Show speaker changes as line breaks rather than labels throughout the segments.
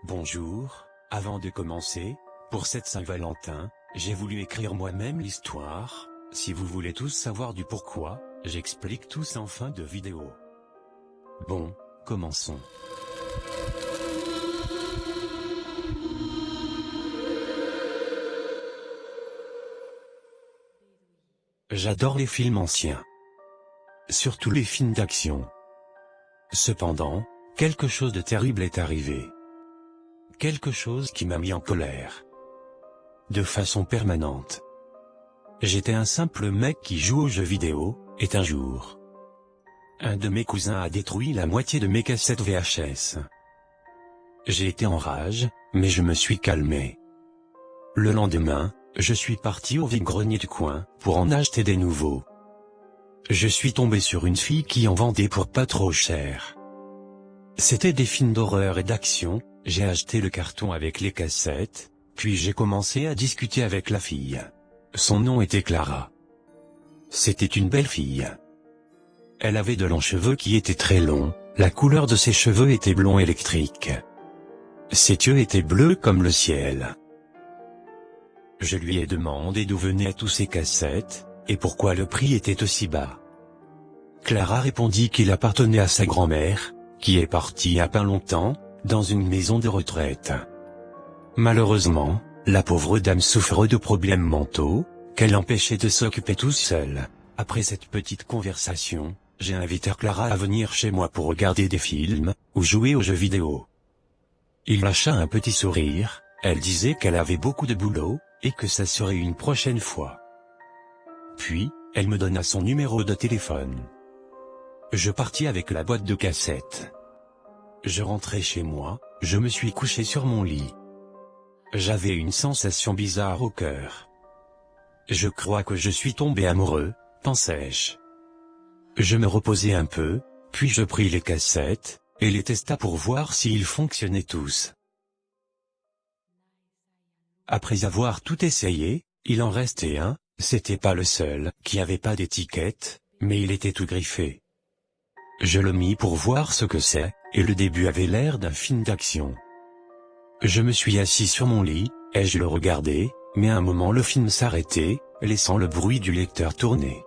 Bonjour, avant de commencer, pour cette Saint-Valentin, j'ai voulu écrire moi-même l'histoire. Si vous voulez tous savoir du pourquoi, j'explique tout en fin de vidéo. Bon, commençons. J'adore les films anciens. Surtout les films d'action. Cependant, quelque chose de terrible est arrivé. Quelque chose qui m'a mis en colère. De façon permanente. J'étais un simple mec qui joue aux jeux vidéo, et un jour, un de mes cousins a détruit la moitié de mes cassettes VHS. J'ai été en rage, mais je me suis calmé. Le lendemain, je suis parti au vide-grenier du coin, pour en acheter des nouveaux. Je suis tombé sur une fille qui en vendait pour pas trop cher. C'était des films d'horreur et d'action. J'ai acheté le carton avec les cassettes, puis j'ai commencé à discuter avec la fille. Son nom était Clara. C'était une belle fille. Elle avait de longs cheveux qui étaient très longs, la couleur de ses cheveux était blond électrique. Ses yeux étaient bleus comme le ciel. Je lui ai demandé d'où venaient tous ces cassettes, et pourquoi le prix était aussi bas. Clara répondit qu'il appartenait à sa grand-mère, qui est partie il y a pas longtemps, dans une maison de retraite. Malheureusement, la pauvre dame souffre de problèmes mentaux, qu'elle empêchait de s'occuper tout seule. Après cette petite conversation, j'ai invité Clara à venir chez moi pour regarder des films, ou jouer aux jeux vidéo. Il lâcha un petit sourire, elle disait qu'elle avait beaucoup de boulot, et que ça serait une prochaine fois. Puis, elle me donna son numéro de téléphone. Je partis avec la boîte de cassettes. Je rentrai chez moi, je me suis couché sur mon lit. J'avais une sensation bizarre au cœur. Je crois que je suis tombé amoureux, pensais-je. Je me reposai un peu, puis je pris les cassettes, et les testa pour voir s'ils fonctionnaient tous. Après avoir tout essayé, il en restait un, c'était pas le seul, qui avait pas d'étiquette, mais il était tout griffé. Je le mis pour voir ce que c'est, et le début avait l'air d'un film d'action. Je me suis assis sur mon lit, et je le regardais, mais à un moment le film s'arrêtait, laissant le bruit du lecteur tourner.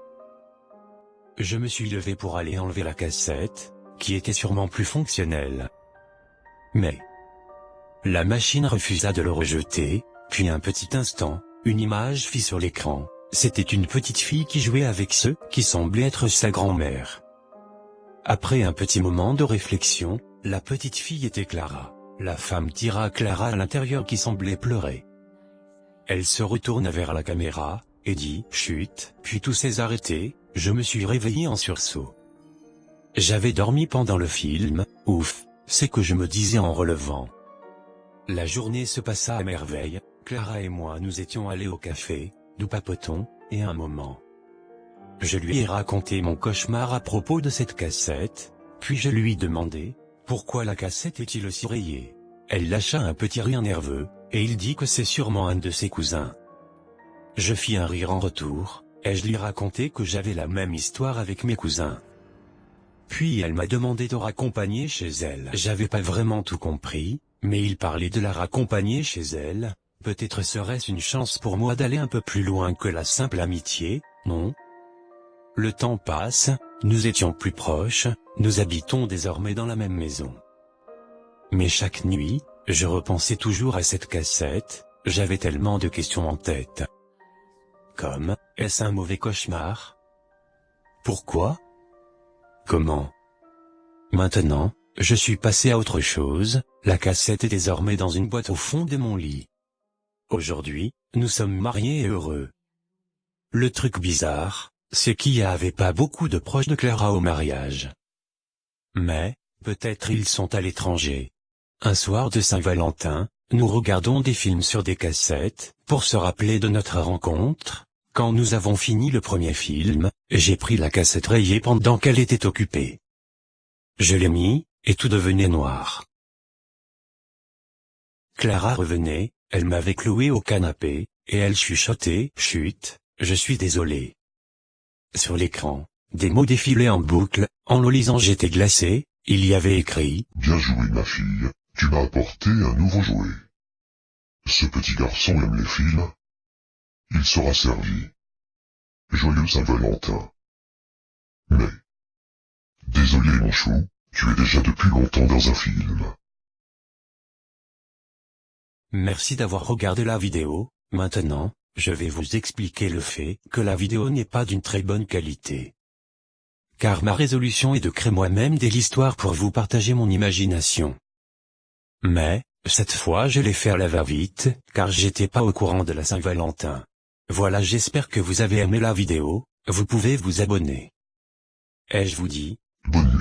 Je me suis levé pour aller enlever la cassette, qui était sûrement plus fonctionnelle. Mais la machine refusa de le rejeter, puis un petit instant, une image fit sur l'écran, c'était une petite fille qui jouait avec ce qui semblait être sa grand-mère. Après un petit moment de réflexion, la petite fille était Clara. La femme tira Clara à l'intérieur qui semblait pleurer. Elle se retourna vers la caméra, et dit « Chut », puis tout s'est arrêté, je me suis réveillé en sursaut. J'avais dormi pendant le film, ouf, c'est que je me disais en relevant. La journée se passa à merveille, Clara et moi nous étions allés au café, nous papotons, et un moment. Je lui ai raconté mon cauchemar à propos de cette cassette, puis je lui ai demandé « Pourquoi la cassette est-il aussi rayée ?» Elle lâcha un petit rire nerveux, et il dit que c'est sûrement un de ses cousins. Je fis un rire en retour, et je lui racontai que j'avais la même histoire avec mes cousins. Puis elle m'a demandé de raccompagner chez elle. J'avais pas vraiment tout compris, mais il parlait de la raccompagner chez elle, peut-être serait-ce une chance pour moi d'aller un peu plus loin que la simple amitié, non ? Le temps passe, nous étions plus proches, nous habitons désormais dans la même maison. Mais chaque nuit, je repensais toujours à cette cassette, j'avais tellement de questions en tête. Comme, est-ce un mauvais cauchemar? Pourquoi? Comment? Maintenant, je suis passé à autre chose, la cassette est désormais dans une boîte au fond de mon lit. Aujourd'hui, nous sommes mariés et heureux. Le truc bizarre, c'est qu'il n'y avait pas beaucoup de proches de Clara au mariage. Mais, peut-être ils sont à l'étranger. Un soir de Saint-Valentin, nous regardons des films sur des cassettes, pour se rappeler de notre rencontre. Quand nous avons fini le premier film, j'ai pris la cassette rayée pendant qu'elle était occupée. Je l'ai mis, et tout devenait noir. Clara revenait, elle m'avait cloué au canapé, et elle chuchotait « Chut, je suis désolé ». Sur l'écran, des mots défilaient en boucle, en le lisant j'étais glacé, il y avait écrit «
Bien joué ma fille, Tu m'as apporté un nouveau jouet. Ce petit garçon aime les fils. Il sera servi. Joyeux Saint-Valentin. Mais, désolé mon chou, tu es déjà depuis longtemps dans un film.
Merci d'avoir regardé la vidéo. Maintenant, je vais vous expliquer le fait que la vidéo n'est pas d'une très bonne qualité. Car ma résolution est de créer moi-même des histoires pour vous partager mon imagination. Mais, cette fois je l'ai fait à la va-vite, car j'étais pas au courant de la Saint-Valentin. Voilà, j'espère que vous avez aimé la vidéo, vous pouvez vous abonner. Et je vous dis,
Bonne nuit.